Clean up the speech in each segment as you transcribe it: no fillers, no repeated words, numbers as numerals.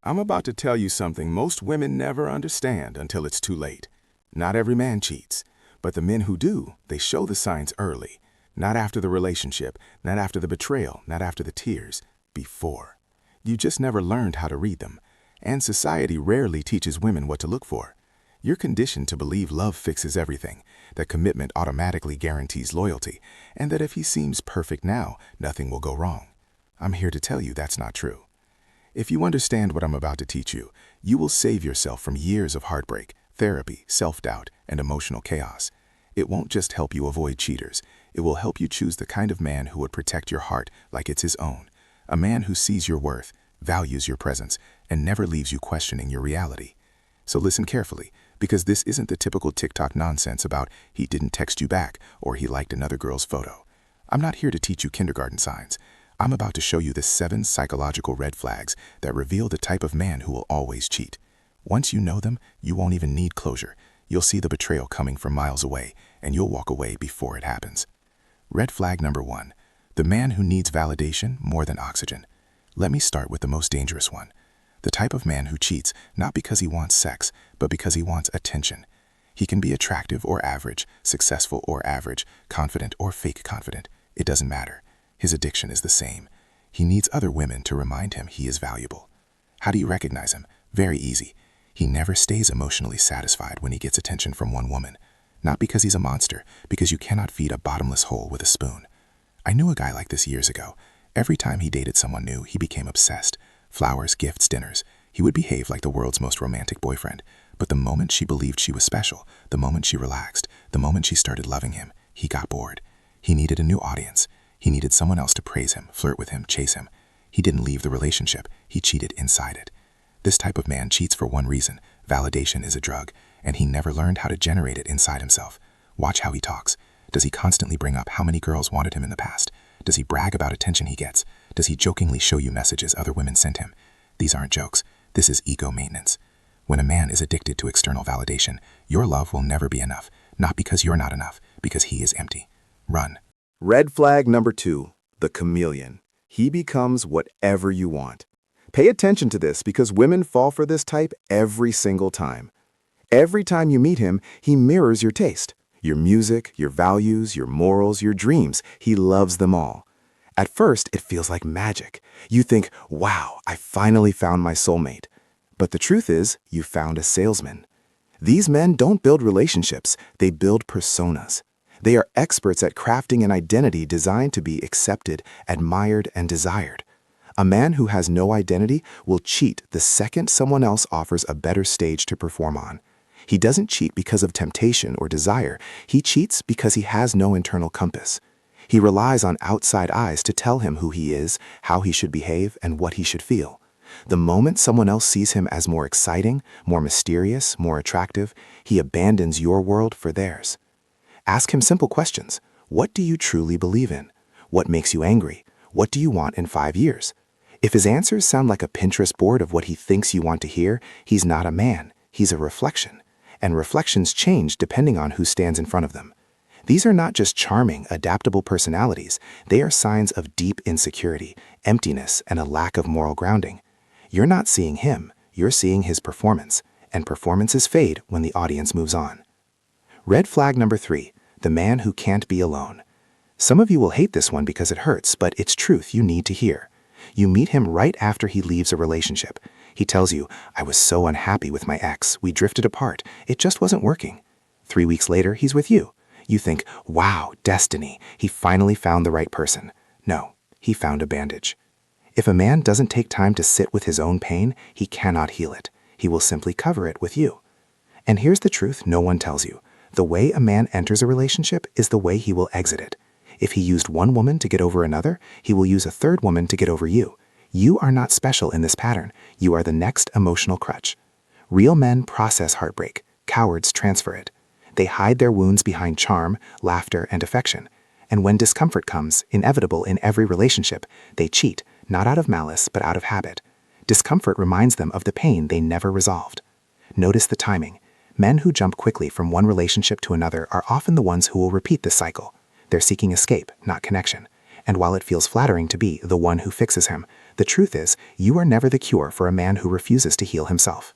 I'm about to tell you something most women never understand until it's too late. Not every man cheats, but the men who do, they show the signs early. Not after the relationship, not after the betrayal, not after the tears, before. You just never learned how to read them, and society rarely teaches women what to look for. You're conditioned to believe love fixes everything, that commitment automatically guarantees loyalty, and that if he seems perfect now, nothing will go wrong. I'm here to tell you that's not true. If you understand what I'm about to teach you, you will save yourself from years of heartbreak, therapy, self-doubt, and emotional chaos. It won't just help you avoid cheaters. It will help you choose the kind of man who would protect your heart like it's his own. A man who sees your worth, values your presence, and never leaves you questioning your reality. So listen carefully, because this isn't the typical TikTok nonsense about he didn't text you back or he liked another girl's photo. I'm not here to teach you kindergarten signs. I'm about to show you the 7 psychological red flags that reveal the type of man who will always cheat. Once you know them, you won't even need closure. You'll see the betrayal coming from miles away, and you'll walk away before it happens. Red flag number 1, the man who needs validation more than oxygen. Let me start with the most dangerous one. The type of man who cheats not because he wants sex, but because he wants attention. He can be attractive or average, successful or average, confident or fake confident. It doesn't matter. His addiction is the same. He needs other women to remind him he is valuable. How do you recognize him? Very easy. He never stays emotionally satisfied when he gets attention from one woman. Not because he's a monster, because you cannot feed a bottomless hole with a spoon. I knew a guy like this years ago. Every time he dated someone new, he became obsessed. Flowers, gifts, dinners. He would behave like the world's most romantic boyfriend. But the moment she believed she was special, the moment she relaxed, the moment she started loving him, he got bored. He needed a new audience. He needed someone else to praise him, flirt with him, chase him. He didn't leave the relationship. He cheated inside it. This type of man cheats for one reason. Validation is a drug, and he never learned how to generate it inside himself. Watch how he talks. Does he constantly bring up how many girls wanted him in the past? Does he brag about attention he gets? Does he jokingly show you messages other women sent him? These aren't jokes. This is ego maintenance. When a man is addicted to external validation, your love will never be enough. Not because you're not enough, because he is empty. Run. Red flag number 2, the chameleon. He becomes whatever you want. Pay attention to this because women fall for this type every single time. Every time you meet him, he mirrors your taste, your music, your values, your morals, your dreams. He loves them all. At first, it feels like magic. You think, wow, I finally found my soulmate. But the truth is, you found a salesman. These men don't build relationships, they build personas. They are experts at crafting an identity designed to be accepted, admired, and desired. A man who has no identity will cheat the second someone else offers a better stage to perform on. He doesn't cheat because of temptation or desire. He cheats because he has no internal compass. He relies on outside eyes to tell him who he is, how he should behave, and what he should feel. The moment someone else sees him as more exciting, more mysterious, more attractive, he abandons your world for theirs. Ask him simple questions. What do you truly believe in? What makes you angry? What do you want in 5 years? If his answers sound like a Pinterest board of what he thinks you want to hear, he's not a man, he's a reflection. And reflections change depending on who stands in front of them. These are not just charming, adaptable personalities. They are signs of deep insecurity, emptiness, and a lack of moral grounding. You're not seeing him, you're seeing his performance. And performances fade when the audience moves on. Red flag number 3, the man who can't be alone. Some of you will hate this one because it hurts, but it's truth you need to hear. You meet him right after he leaves a relationship. He tells you, I was so unhappy with my ex, we drifted apart, it just wasn't working. 3 weeks later, he's with you. You think, wow, destiny, he finally found the right person. No, he found a bandage. If a man doesn't take time to sit with his own pain, he cannot heal it. He will simply cover it with you. And here's the truth no one tells you. The way a man enters a relationship is the way he will exit it. If he used one woman to get over another, he will use a third woman to get over you. You are not special in this pattern. You are the next emotional crutch. Real men process heartbreak. Cowards transfer it. They hide their wounds behind charm, laughter, and affection. And when discomfort comes, inevitable in every relationship, they cheat, not out of malice, but out of habit. Discomfort reminds them of the pain they never resolved. Notice the timing. Men who jump quickly from one relationship to another are often the ones who will repeat this cycle. They're seeking escape, not connection. And while it feels flattering to be the one who fixes him, the truth is, you are never the cure for a man who refuses to heal himself.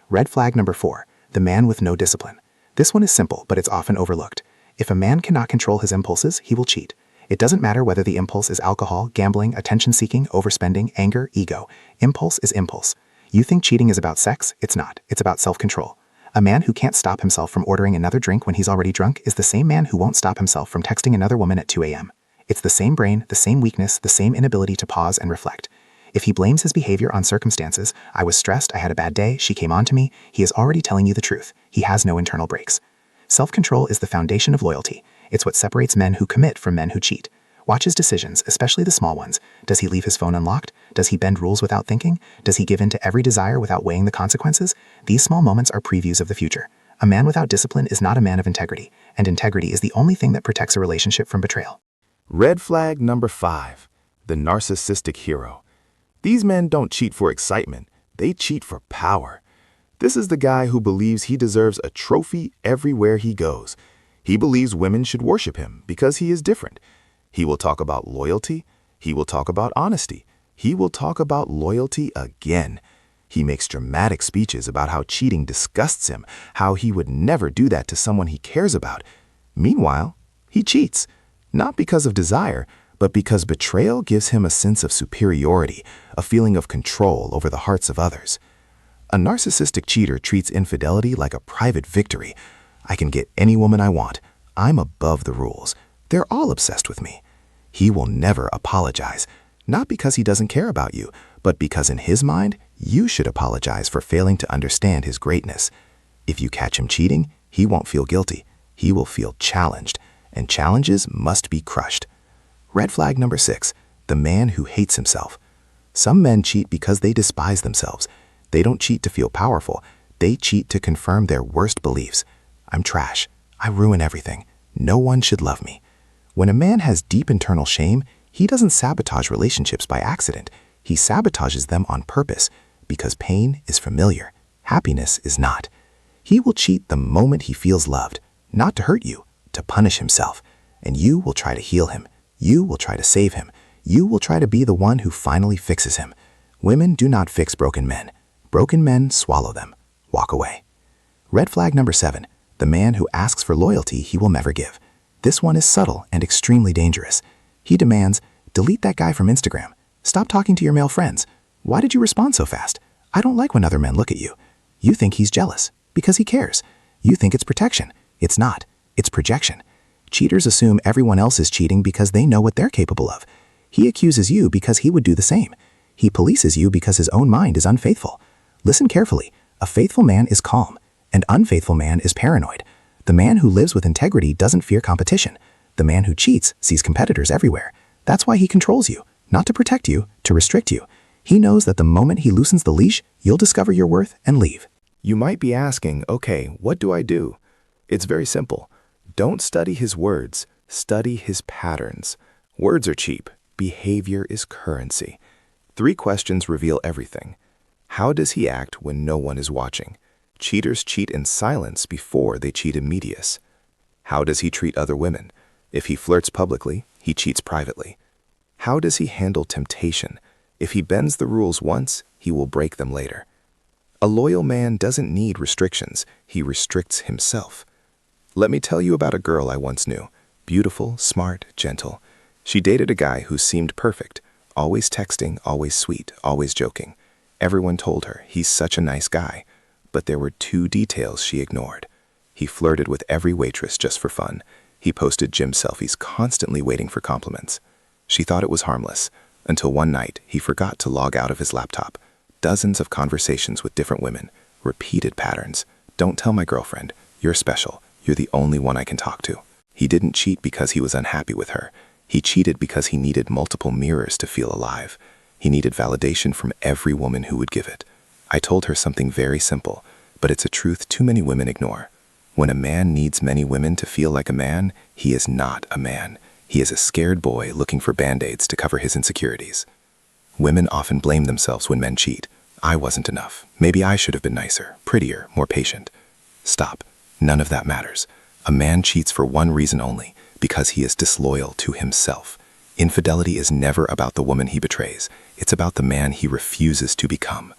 Red flag number 4, the man with no discipline. This one is simple, but it's often overlooked. If a man cannot control his impulses, he will cheat. It doesn't matter whether the impulse is alcohol, gambling, attention-seeking, overspending, anger, ego. Impulse is impulse. You think cheating is about sex? It's not. It's about self-control. A man who can't stop himself from ordering another drink when he's already drunk is the same man who won't stop himself from texting another woman at 2 a.m. It's the same brain, the same weakness, the same inability to pause and reflect. If he blames his behavior on circumstances, I was stressed, I had a bad day, she came on to me, he is already telling you the truth. He has no internal brakes. Self-control is the foundation of loyalty. It's what separates men who commit from men who cheat. Watch his decisions, especially the small ones. Does he leave his phone unlocked? Does he bend rules without thinking? Does he give in to every desire without weighing the consequences? These small moments are previews of the future. A man without discipline is not a man of integrity, and integrity is the only thing that protects a relationship from betrayal. Red flag number 5, the narcissistic hero. These men don't cheat for excitement, they cheat for power. This is the guy who believes he deserves a trophy everywhere he goes. He believes women should worship him because he is different. He will talk about loyalty. He will talk about honesty. He will talk about loyalty again. He makes dramatic speeches about how cheating disgusts him, how he would never do that to someone he cares about. Meanwhile, he cheats, not because of desire, but because betrayal gives him a sense of superiority, a feeling of control over the hearts of others. A narcissistic cheater treats infidelity like a private victory. I can get any woman I want. I'm above the rules. They're all obsessed with me. He will never apologize, not because he doesn't care about you, but because in his mind, you should apologize for failing to understand his greatness. If you catch him cheating, he won't feel guilty. He will feel challenged, and challenges must be crushed. Red flag number 6, the man who hates himself. Some men cheat because they despise themselves. They don't cheat to feel powerful. They cheat to confirm their worst beliefs. I'm trash. I ruin everything. No one should love me. When a man has deep internal shame, he doesn't sabotage relationships by accident. He sabotages them on purpose because pain is familiar. Happiness is not. He will cheat the moment he feels loved, not to hurt you, to punish himself. And you will try to heal him. You will try to save him. You will try to be the one who finally fixes him. Women do not fix broken men. Broken men swallow them. Walk away. Red flag number 7, the man who asks for loyalty he will never give. This one is subtle and extremely dangerous. He demands, delete that guy from Instagram. Stop talking to your male friends. Why did you respond so fast? I don't like when other men look at you. You think he's jealous because he cares. You think it's protection. It's not. It's projection. Cheaters assume everyone else is cheating because they know what they're capable of. He accuses you because he would do the same. He polices you because his own mind is unfaithful. Listen carefully. A faithful man is calm. An unfaithful man is paranoid. The man who lives with integrity doesn't fear competition. The man who cheats sees competitors everywhere. That's why he controls you, not to protect you, to restrict you. He knows that the moment he loosens the leash, you'll discover your worth and leave. You might be asking, okay, what do I do? It's very simple. Don't study his words, study his patterns. Words are cheap. Behavior is currency. 3 questions reveal everything. How does he act when no one is watching? Cheaters cheat in silence before they cheat in medias. How does he treat other women? If he flirts publicly, he cheats privately. How does he handle temptation? If he bends the rules once, he will break them later. A loyal man doesn't need restrictions. He restricts himself. Let me tell you about a girl I once knew. Beautiful, smart, gentle. She dated a guy who seemed perfect. Always texting, always sweet, always joking. Everyone told her he's such a nice guy. But there were 2 details she ignored. He flirted with every waitress just for fun. He posted gym selfies, constantly waiting for compliments. She thought it was harmless, until one night he forgot to log out of his laptop. Dozens of conversations with different women, repeated patterns. Don't tell my girlfriend. You're special. You're the only one I can talk to. He didn't cheat because he was unhappy with her. He cheated because he needed multiple mirrors to feel alive. He needed validation from every woman who would give it. I told her something very simple, but it's a truth too many women ignore. When a man needs many women to feel like a man, he is not a man. He is a scared boy looking for band-aids to cover his insecurities. Women often blame themselves when men cheat. I wasn't enough. Maybe I should have been nicer, prettier, more patient. Stop. None of that matters. A man cheats for one reason only, because he is disloyal to himself. Infidelity is never about the woman he betrays. It's about the man he refuses to become.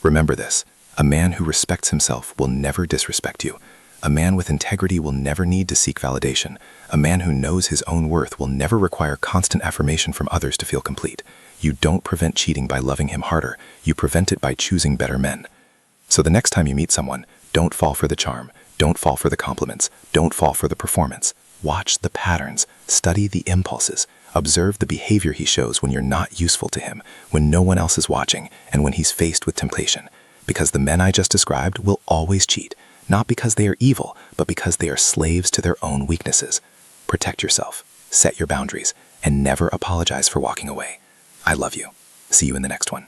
Remember this, a man who respects himself will never disrespect you. A man with integrity will never need to seek validation. A man who knows his own worth will never require constant affirmation from others to feel complete. You don't prevent cheating by loving him harder. You prevent it by choosing better men. So the next time you meet someone, don't fall for the charm. Don't fall for the compliments. Don't fall for the performance. Watch the patterns. Study the impulses. Observe the behavior he shows when you're not useful to him, when no one else is watching, and when he's faced with temptation. Because the men I just described will always cheat. Not because they are evil, but because they are slaves to their own weaknesses. Protect yourself, set your boundaries, and never apologize for walking away. I love you. See you in the next one.